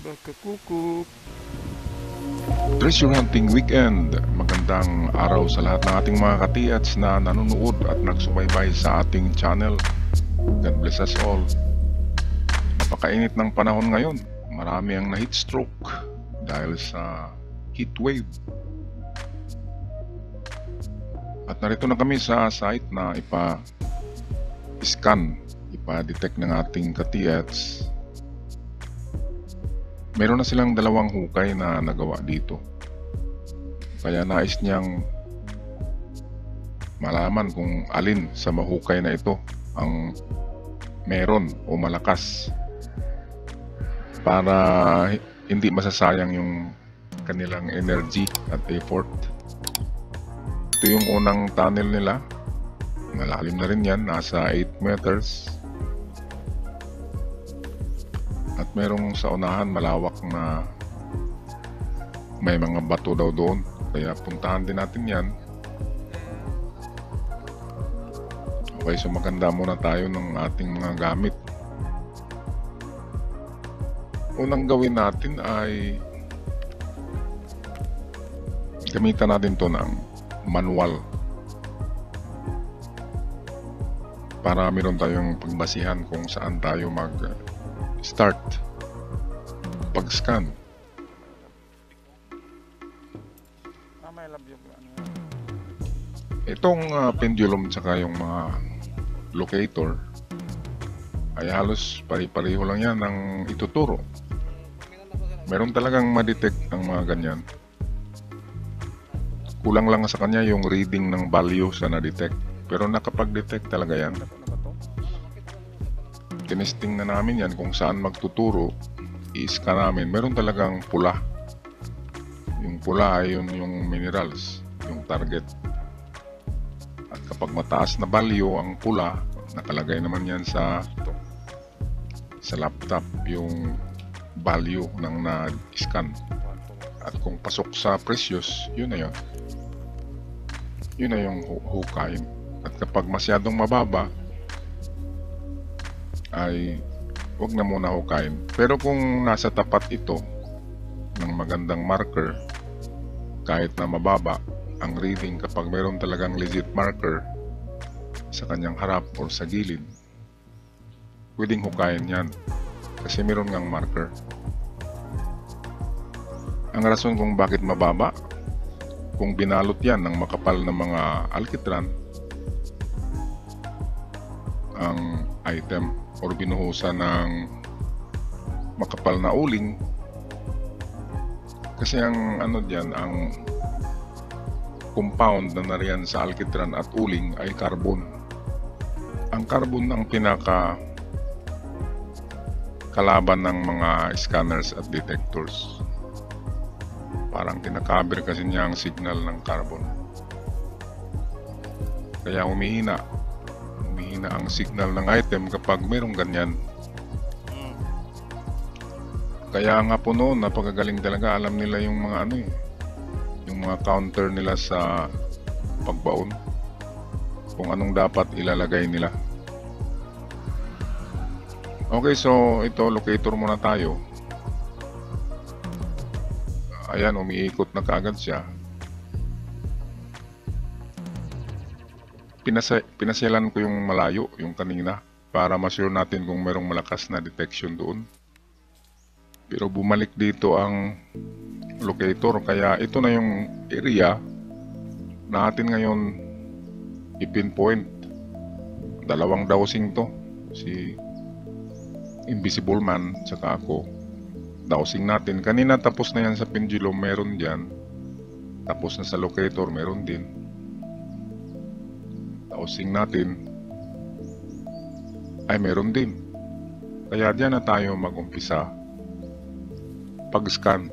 Bakakukuk. Treasure Hunting Weekend. Magandang araw sa lahat ng ating mga katiats na nanonood at nagsubaybay sa ating channel. God bless us all. Napakainit ng panahon ngayon. Marami ang na-heat stroke dahil sa heat wave. At narito na kami sa site na ipa-scan, ipa-detect ng ating katiats. Meron na silang dalawang hukay na nagawa dito. Kaya nais niyang malaman kung alin sa mahukay na ito ang meron o malakas para hindi masasayang yung kanilang energy at effort. Ito yung unang tunnel nila. Malalim na rin yan, nasa 8 meters. At merong sa unahan malawak na may mga bato daw doon. Kaya puntahan din natin yan. Okay, so maganda muna tayo ng ating mga gamit. Unang gawin natin ay gamitan natin to ng manual para meron tayong pagbasihan kung saan tayo mag-start pag-scan. Itong pendulum tsaka yung mga locator ay halos pari-pareho lang yan ang ituturo. Meron talagang ma-detect ang mga ganyan. Kulang lang sa kanya yung reading ng value sa na-detect. Pero nakapag-detect talaga yan. Tinesting na namin yan kung saan magtuturo. I-scan namin. Meron talagang pula. Yung pula ay yung minerals, yung target. At kapag mataas na value ang pula, nakalagay naman yan sa laptop yung value ng na-scan. At kung pasok sa precious, yun na yun. Yun na yung hukayin. At kapag masyadong mababa, ay huwag na muna hukayin. Pero kung nasa tapat ito ng magandang marker, kahit na mababa ang reading, kapag mayroon talagang legit marker sa kanyang harap o sa gilid, pwedeng hukayin yan kasi mayroon ngang marker. Ang rason kung bakit mababa, kung binalot yan ng makapal na mga alkitran ang item or binuhusan ng makapal na uling, kasi ang dyan, ang compound na nariyan sa alkitran at uling ay carbon. Ang carbon ang pinaka kalaban ng mga scanners at detectors. Parang kinakaber kasi niya ang signal ng carbon. Kaya humihina ang signal ng item kapag mayroong ganyan. Kaya nga po noon, napakagaling talaga. Alam nila yung mga yung mga counter nila sa pagbaon. Kung anong dapat ilalagay nila. Okay, so ito, locator muna tayo. Ayan, umiikot na kaagad siya. Pinasyalan ko yung malayo, yung kanina, para ma-sure natin kung merong malakas na detection doon. Pero bumalik dito ang locator, kaya ito na yung area na atin ngayon i-pinpoint. Dalawang dowsing to, si Invisible Man tsaka ako. Dowsing natin. Kanina tapos na yan sa pendulum, meron dyan. Tapos na sa locator, meron din. Dowsing natin ay meron din. Kaya dyan na tayo mag-umpisa pag-scan.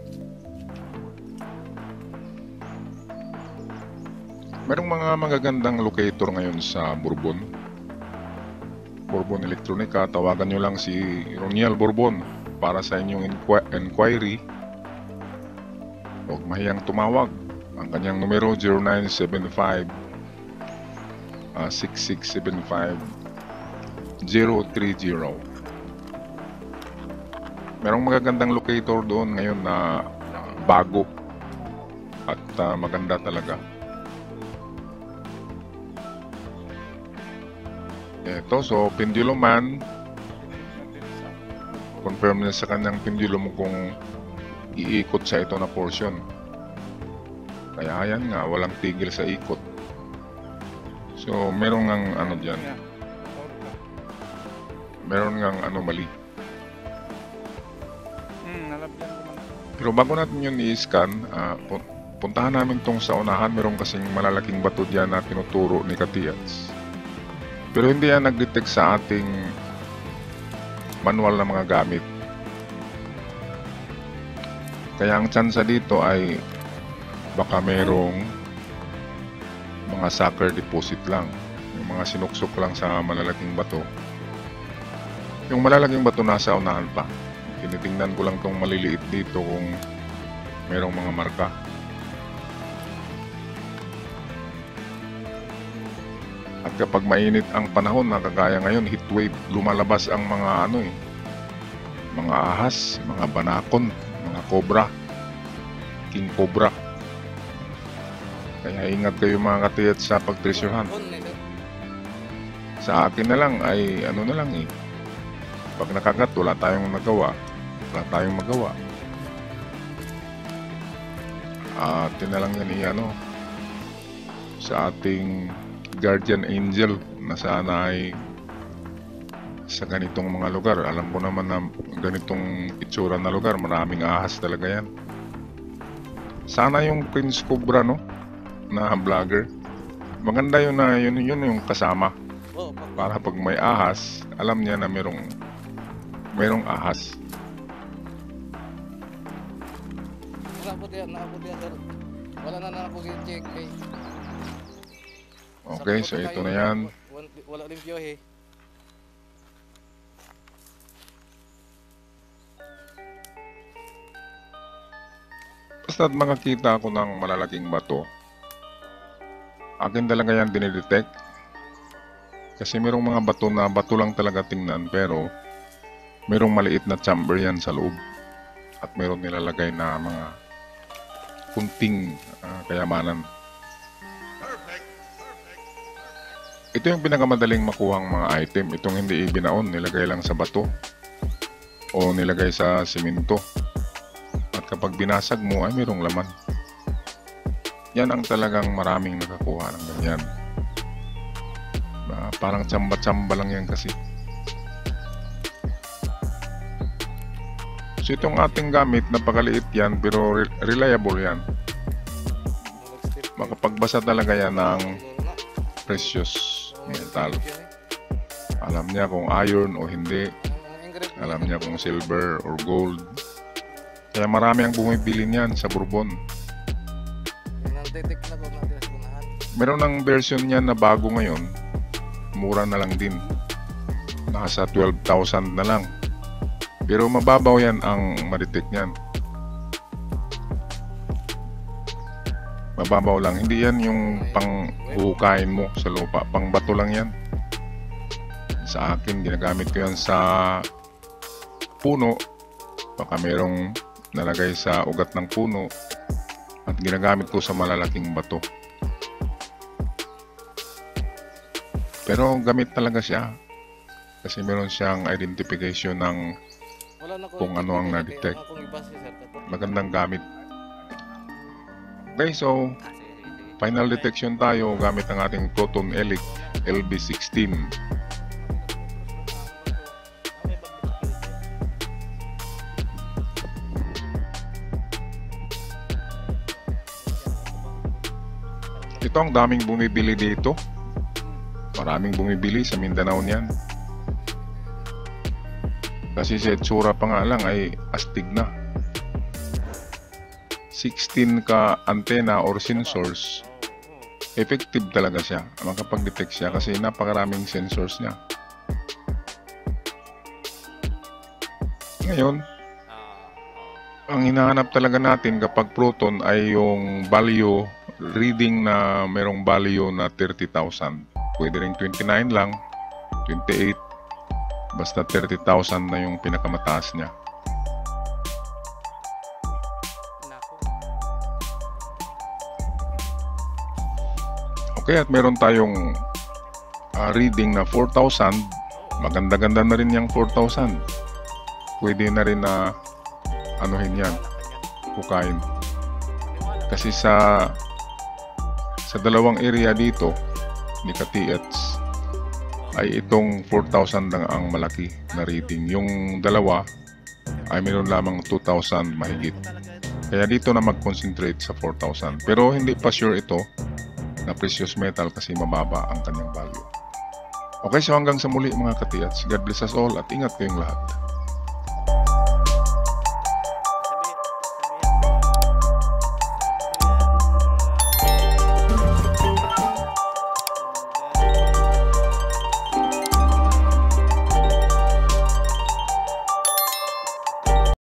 Merong mga magagandang locator ngayon sa Bourbon Electronica. Tawagan nyo lang si Roniel Bourbon para sa inyong inquiry. Huwag mahiyang tumawag. Ang kanyang numero 0975 6675 030. Merong magagandang locator doon ngayon na bago at maganda talaga. Ito, so pendulum man, confirm na sa kanyang pendulum kung iikot sa ito na portion. Kaya ayan nga, walang tigil sa ikot. So meron ngang ano dyan, meron ngang anomaly. Pero bago natin yun i-scan, puntahan namin tong sa unahan. Meron kasing malalaking bato dyan na tinuturo ni Katiats. Pero hindi yan nag-detect sa ating manual na mga gamit. Kaya ang tsansa dito ay baka merong mga sucker deposit lang. Yung mga sinuksok lang sa malalaking bato. Yung malalaking bato nasa unahan pa. Tinitingnan ko lang tong maliliit dito kung merong mga marka. At kapag mainit ang panahon na kagaya ngayon, heat wave, lumalabas ang mga mga ahas, mga banakon, mga cobra, king cobra. Kaya ingat kayo mga katiyat sa pagtresyuhan. Sa akin na lang ay ano na lang pag nakagat wala tayong magawa. At na lang yan sa ating guardian angel na sana ay sa ganitong mga lugar. Alam ko naman na ganitong itsura na lugar, maraming ahas talaga yan. Sana yung Prince Cobra na vlogger, maganda yun na yun yung kasama. Para pag may ahas, alam niya na merong ahas. Wala na ako check kay. Okay, so ito na yan. Wala rin biyohe. Basta't makakita ako ng malalaking bato, akin talaga yan dinidetect. Kasi merong mga bato lang talaga tingnan, pero merong maliit na chamber yan sa loob. At meron nilalagay na mga kunting kayamanan. Ito yung pinakamadaling makuhang mga item. Itong hindi ibinaon, nilagay lang sa bato o nilagay sa simento. At kapag binasag mo ay mayroong laman. Yan ang talagang maraming nakakuha ng ganyan. Parang tsamba-tsamba lang yan kasi. So itong ating gamit, napakaliit yan pero reliable yan. Makapagbasa talaga yan ng precious metal. Alam niya kung iron o hindi. Alam niya kung silver or gold. Kaya marami ang bumibili niyan sa Bourbon. Meron ng version niyan na bago ngayon. Mura na lang din. Nasa 12,000 na lang. Pero mababaw yan ang ma-detect niyan. Mababaw lang. Hindi yan yung pang-hukain mo sa lupa. Pang bato lang yan. Sa akin, ginagamit ko yan sa puno. Baka merong nalagay sa ugat ng puno. At ginagamit ko sa malalaking bato. Pero gamit talaga siya. Kasi meron siyang identification ng kung ano ang na-detect. Magandang gamit. Okay, so final detection tayo gamit ang ating Proton Elic LB16. Ito ang daming bumibili dito. Maraming bumibili sa Mindanao niyan. Kasi sa itsura pa nga lang ay astig na. 16 ka antena or sensors, effective talaga siya. Makapag-detect siya kasi napakaraming sensors niya. Ngayon, ang hinahanap talaga natin kapag proton ay yung value reading na merong value na 30,000. Pwede rin 29 lang, 28. Basta 30,000 na yung pinakamataas niya. Okay, at meron tayong reading na 4,000. Maganda-ganda na rin yung 4,000. Pwede na rin na anuhin yan, hukayin. Kasi sa dalawang area dito ni Katiets ay itong 4,000 lang ang malaki na reading. Yung dalawa ay meron lamang 2,000 mahigit. Kaya dito na mag-concentrate sa 4,000. Pero hindi pa sure ito na precious metal kasi mababa ang kanyang value. Okay, so hanggang sa muli mga Katiets. God bless us all at ingat kayong lahat.